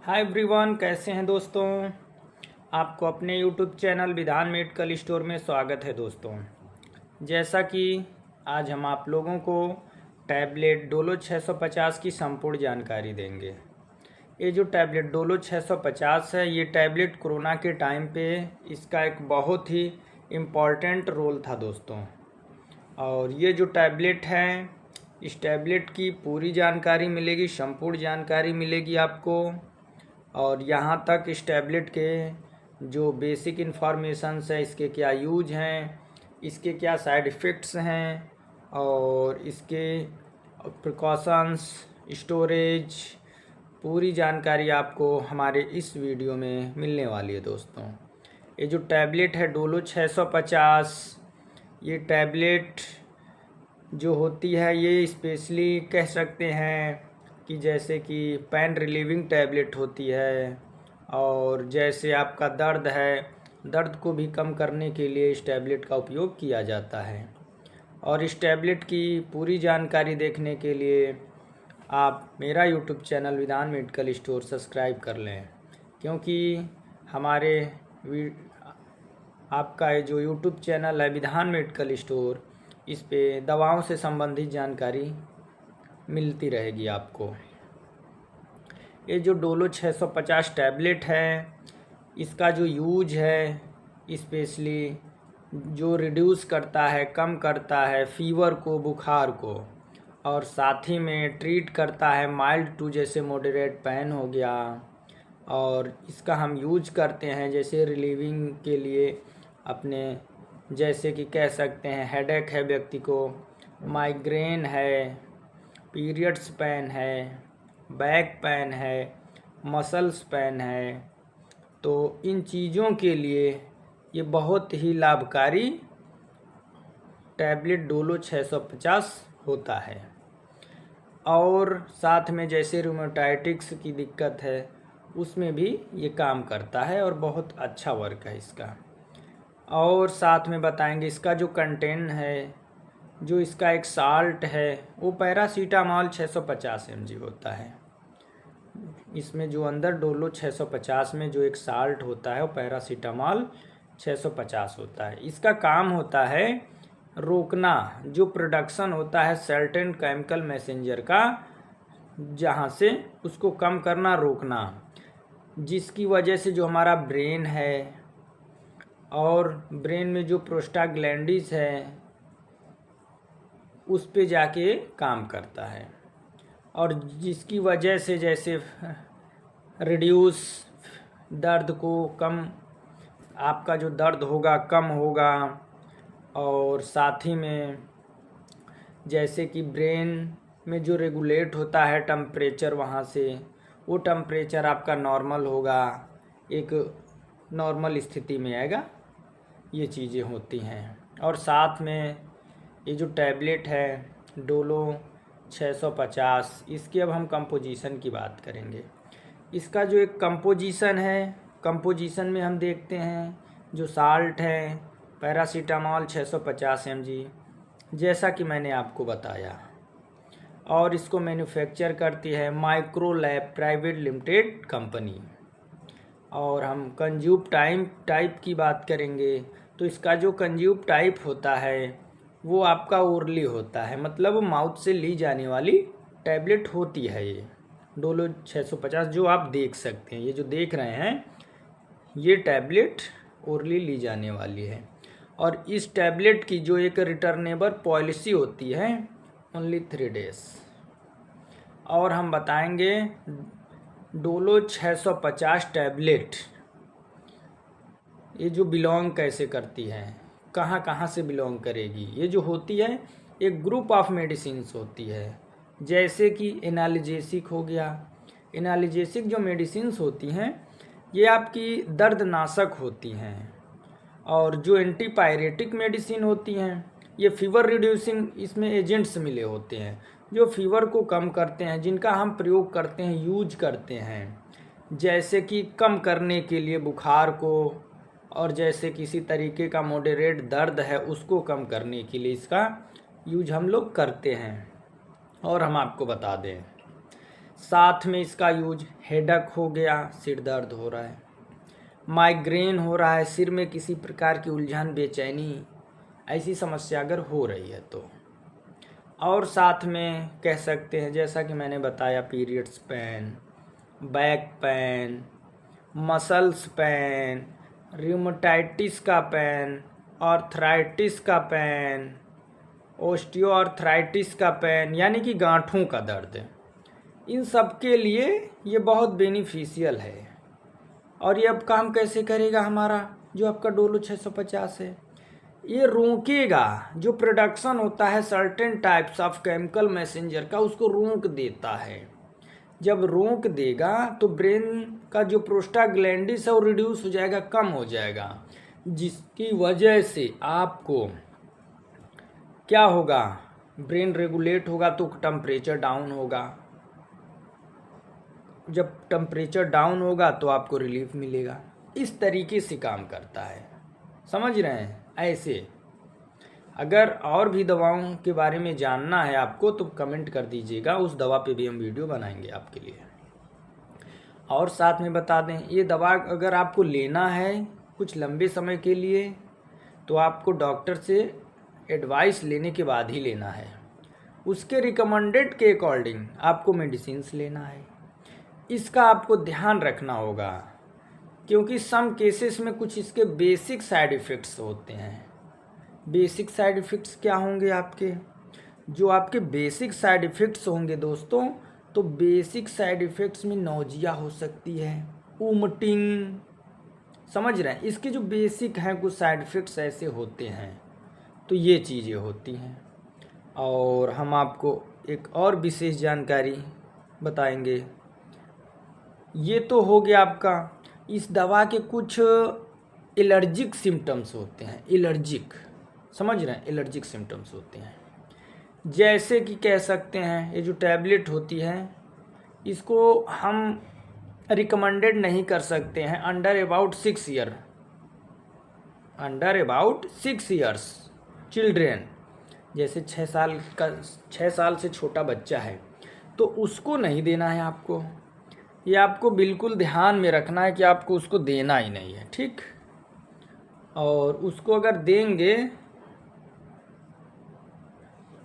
Hi everyone, कैसे हैं दोस्तों। आपको अपने यूट्यूब चैनल विधान मेडिकल स्टोर में स्वागत है दोस्तों। जैसा कि आज हम आप लोगों को टैबलेट डोलो 650 की संपूर्ण जानकारी देंगे। ये जो टैबलेट डोलो 650 है, ये टैबलेट कोरोना के टाइम पे इसका एक बहुत ही इम्पॉर्टेंट रोल था दोस्तों। और ये जो टैबलेट है, इस टैबलेट की पूरी जानकारी मिलेगी, संपूर्ण जानकारी मिलेगी आपको। और यहाँ तक इस टैबलेट के जो बेसिक इन्फॉर्मेशंस है, इसके क्या यूज हैं, इसके क्या साइड इफ़ेक्ट्स हैं और इसके प्रिकॉशंस, स्टोरेज, पूरी जानकारी आपको हमारे इस वीडियो में मिलने वाली है दोस्तों। ये जो टैबलेट है डोलो 650, ये टैबलेट जो होती है ये स्पेशली कह सकते हैं कि जैसे कि पेन रिलीविंग टैबलेट होती है। और जैसे आपका दर्द है, दर्द को भी कम करने के लिए इस टैबलेट का उपयोग किया जाता है। और इस टैबलेट की पूरी जानकारी देखने के लिए आप मेरा यूट्यूब चैनल विधान मेडिकल स्टोर सब्सक्राइब कर लें, क्योंकि हमारे आपका ये जो यूट्यूब चैनल है विधान मेडिकल स्टोर, इस पे दवाओं से संबंधित जानकारी मिलती रहेगी आपको। ये जो डोलो 650 टैबलेट है, इसका जो यूज है स्पेशली जो रिड्यूस करता है, कम करता है फीवर को, बुखार को, और साथ ही में ट्रीट करता है माइल्ड टू जैसे मॉडरेट पेन हो गया। और इसका हम यूज करते हैं जैसे रिलीविंग के लिए अपने, जैसे कि कह सकते हैं हेडेक है व्यक्ति को, माइग्रेन है, पीरियड्स पेन है, बैक पेन है, मसल्स पेन है, तो इन चीज़ों के लिए ये बहुत ही लाभकारी टैबलेट डोलो 650 होता है। और साथ में जैसे रूमेटाइटिक्स की दिक्कत है उसमें भी ये काम करता है और बहुत अच्छा वर्क है इसका। और साथ में बताएंगे इसका जो कंटेंट है, जो इसका एक साल्ट है वो पैरासीटामॉल 650 mg होता है। इसमें जो अंदर डोलो 650 में जो एक साल्ट होता है वो पैरासीटामॉल 650 होता है। इसका काम होता है रोकना जो प्रोडक्शन होता है सर्टेन केमिकल मैसेंजर का, जहाँ से उसको कम करना, रोकना, जिसकी वजह से जो हमारा ब्रेन है और ब्रेन में जो प्रोस्टाग्लैंडिस है उस पे जाके काम करता है। और जिसकी वजह से जैसे रिड्यूस दर्द को कम, आपका जो दर्द होगा कम होगा। और साथ ही में जैसे कि ब्रेन में जो रेगुलेट होता है टेम्परेचर, वहाँ से वो टेम्परेचर आपका नॉर्मल होगा, एक नॉर्मल स्थिति में आएगा। ये चीज़ें होती हैं। और साथ में ये जो टैबलेट है डोलो 650, इसकी अब हम कंपोजिशन की बात करेंगे। इसका जो एक कंपोजिशन है, कंपोजिशन में हम देखते हैं जो साल्ट है पैरासीटामॉल 650 mg, जैसा कि मैंने आपको बताया। और इसको मैन्युफैक्चर करती है माइक्रोलैब प्राइवेट लिमिटेड कंपनी। और हम कंज्यूम टाइप की बात करेंगे तो इसका जो कंज्यूम टाइप होता है वो आपका ओरली होता है, मतलब माउथ से ली जाने वाली टैबलेट होती है। ये डोलो 650 जो आप देख सकते हैं, ये जो देख रहे हैं ये टैबलेट ओरली ली जाने वाली है। और इस टैबलेट की जो एक रिटर्नेबल पॉलिसी होती है ओनली 3 days। और हम बताएंगे डोलो 650 टैबलेट ये जो बिलोंग कैसे करती है, कहाँ कहाँ से बिलोंग करेगी। ये जो होती है एक ग्रुप ऑफ मेडिसिन्स होती है, जैसे कि एनाल्जेसिक हो गया। एनाल्जेसिक जो मेडिसिन्स होती हैं ये आपकी दर्दनाशक होती हैं। और जो एंटीपायरेटिक मेडिसिन होती हैं ये फीवर रिड्यूसिंग इसमें एजेंट्स मिले होते हैं, जो फीवर को कम करते हैं, जिनका हम प्रयोग करते हैं, यूज करते हैं, जैसे कि कम करने के लिए बुखार को, और जैसे किसी तरीके का मॉडरेट दर्द है उसको कम करने के लिए इसका यूज हम लोग करते हैं। और हम आपको बता दें साथ में इसका यूज हेडेक हो गया, सिर दर्द हो रहा है, माइग्रेन हो रहा है, सिर में किसी प्रकार की उलझन, बेचैनी, ऐसी समस्या अगर हो रही है तो। और साथ में कह सकते हैं जैसा कि मैंने बताया, periods pain, back pain, muscles pain, rheumatitis का पेन, आर्थराइटिस का पेन, ओस्टियोआर्थराइटिस का पेन, यानी कि गांठों का दर्द, इन सब के लिए ये बहुत बेनिफिशियल है। और ये अब काम कैसे करेगा हमारा जो आपका डोलो 650 है, ये रोकेगा जो प्रोडक्शन होता है certain types of chemical messenger का, उसको रोक देता है। जब रोक देगा तो ब्रेन का जो प्रोस्टाग्लैंडिस है वो रिड्यूस हो जाएगा, कम हो जाएगा, जिसकी वजह से आपको क्या होगा, ब्रेन रेगुलेट होगा तो टेम्परेचर डाउन होगा। जब टेम्परेचर डाउन होगा तो आपको रिलीफ मिलेगा। इस तरीके से काम करता है, समझ रहे हैं। ऐसे अगर और भी दवाओं के बारे में जानना है आपको तो कमेंट कर दीजिएगा, उस दवा पे भी हम वीडियो बनाएंगे आपके लिए। और साथ में बता दें, ये दवा अगर आपको लेना है कुछ लंबे समय के लिए तो आपको डॉक्टर से एडवाइस लेने के बाद ही लेना है, उसके रिकमेंडेड के अकॉर्डिंग आपको मेडिसिन्स लेना है। इसका आपको ध्यान रखना होगा क्योंकि सम केसेस में कुछ इसके बेसिक साइड इफ़ेक्ट्स होते हैं। बेसिक साइड इफ़ेक्ट्स क्या होंगे आपके, जो आपके बेसिक साइड इफ़ेक्ट्स होंगे दोस्तों, तो बेसिक साइड इफ़ेक्ट्स में नौजिया हो सकती है, वोमिटिंग, समझ रहे हैं। इसके जो बेसिक हैं कुछ साइड इफ़ेक्ट्स ऐसे होते हैं, तो ये चीज़ें होती हैं। और हम आपको एक और विशेष जानकारी बताएंगे। ये तो हो गया आपका, इस दवा के कुछ एलर्जिक सिम्टम्स होते हैं, एलर्जिक, समझ रहे हैं, एलर्जिक सिम्टम्स होते हैं। जैसे कि कह सकते हैं ये जो टैबलेट होती है इसको हम रिकमेंडेड नहीं कर सकते हैं under about 6 year, under about 6 years children, जैसे 6 साल से छोटा बच्चा है तो उसको नहीं देना है आपको। ये आपको बिल्कुल ध्यान में रखना है कि आपको उसको देना ही नहीं है, ठीक। और उसको अगर देंगे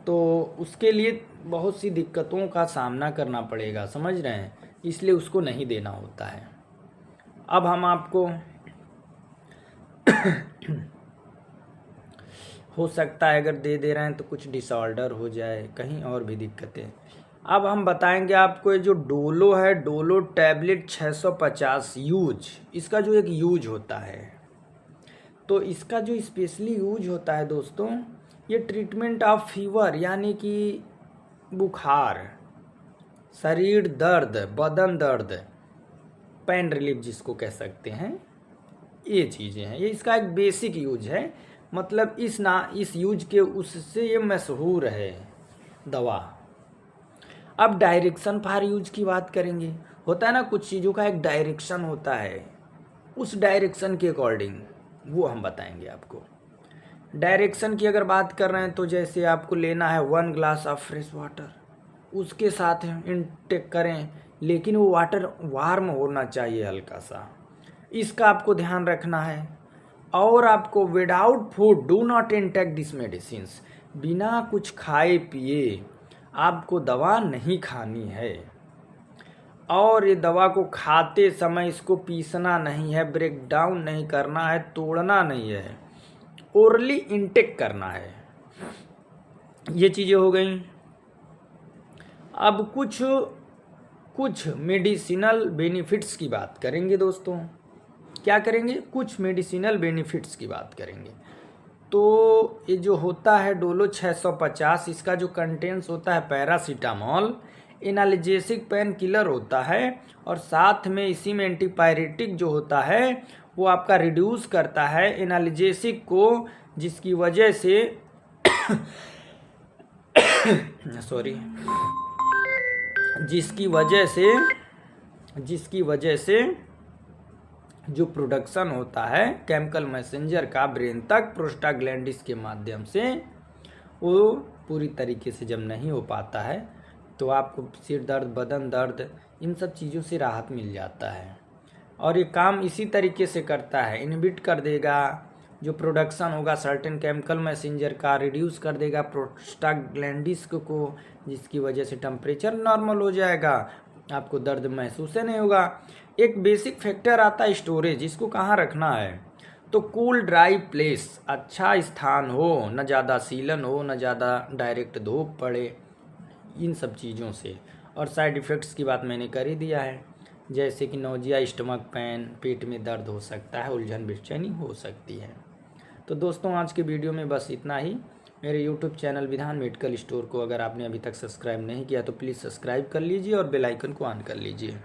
तो उसके लिए बहुत सी दिक्कतों का सामना करना पड़ेगा, समझ रहे हैं, इसलिए उसको नहीं देना होता है। अब हम आपको हो सकता है अगर दे रहे हैं तो कुछ डिसऑर्डर हो जाए, कहीं और भी दिक्कतें। अब हम बताएंगे आपको ये जो डोलो है, डोलो टैबलेट 650 यूज, इसका जो एक यूज होता है, तो इसका जो स्पेशली यूज होता है दोस्तों, ये ट्रीटमेंट ऑफ फीवर, यानी कि बुखार, शरीर दर्द, बदन दर्द, पेन रिलीफ जिसको कह सकते हैं, ये चीज़ें हैं। ये इसका एक बेसिक यूज है, मतलब इस यूज के उससे ये मशहूर है दवा। अब डायरेक्शन फॉर यूज की बात करेंगे। होता है ना, कुछ चीज़ों का एक डायरेक्शन होता है, उस डायरेक्शन के अकॉर्डिंग वो हम बताएंगे आपको। डायरेक्शन की अगर बात कर रहे हैं तो जैसे आपको लेना है 1 ग्लास ऑफ फ्रेश वाटर, उसके साथ इनटेक करें, लेकिन वो वाटर वार्म होना चाहिए हल्का सा, इसका आपको ध्यान रखना है। और आपको without food do not intake this medicines, बिना कुछ खाए पिए आपको दवा नहीं खानी है। और ये दवा को खाते समय इसको पीसना नहीं है, ब्रेक डाउन नहीं करना है, तोड़ना नहीं है, ओरली इनटेक करना है। ये चीज़ें हो गई। अब कुछ मेडिसिनल बेनिफिट्स की बात करेंगे दोस्तों। क्या करेंगे, कुछ मेडिसिनल बेनिफिट्स की बात करेंगे। तो ये जो होता है डोलो 650, इसका जो कंटेंट्स होता है पैरासीटामॉल, एनाल्जेसिक पेन किलर होता है, और साथ में इसी में एंटीपायरेटिक जो होता है वो आपका रिड्यूस करता है एनाल्जेसिक को, जिसकी वजह से जिसकी वजह से जो प्रोडक्शन होता है केमिकल मैसेंजर का ब्रेन तक प्रोस्टाग्लैंडिस के माध्यम से, वो पूरी तरीके से जब नहीं हो पाता है तो आपको सिर दर्द, बदन दर्द, इन सब चीज़ों से राहत मिल जाता है। और ये काम इसी तरीके से करता है, इनहिबिट कर देगा जो प्रोडक्शन होगा सर्टेन केमिकल मैसेंजर का, रिड्यूस कर देगा प्रोस्टाग्लैंडिन्स को, जिसकी वजह से टेम्परेचर नॉर्मल हो जाएगा, आपको दर्द महसूस ही नहीं होगा। एक बेसिक फैक्टर आता है स्टोरेज, इसको कहाँ रखना है, तो कूल ड्राई प्लेस, अच्छा स्थान हो, न ज़्यादा सीलन हो, न ज़्यादा डायरेक्ट धूप पड़े, इन सब चीज़ों से। और साइड इफ़ेक्ट्स की बात मैंने कर ही दिया है, जैसे कि नोजिया, स्टमक पेन, पेट में दर्द हो सकता है, उलझन बेचैनी हो सकती है। तो दोस्तों आज के वीडियो में बस इतना ही। मेरे यूट्यूब चैनल विधान मेडिकल स्टोर को अगर आपने अभी तक सब्सक्राइब नहीं किया तो प्लीज़ सब्सक्राइब कर लीजिए और बेल आइकन को ऑन कर लीजिए।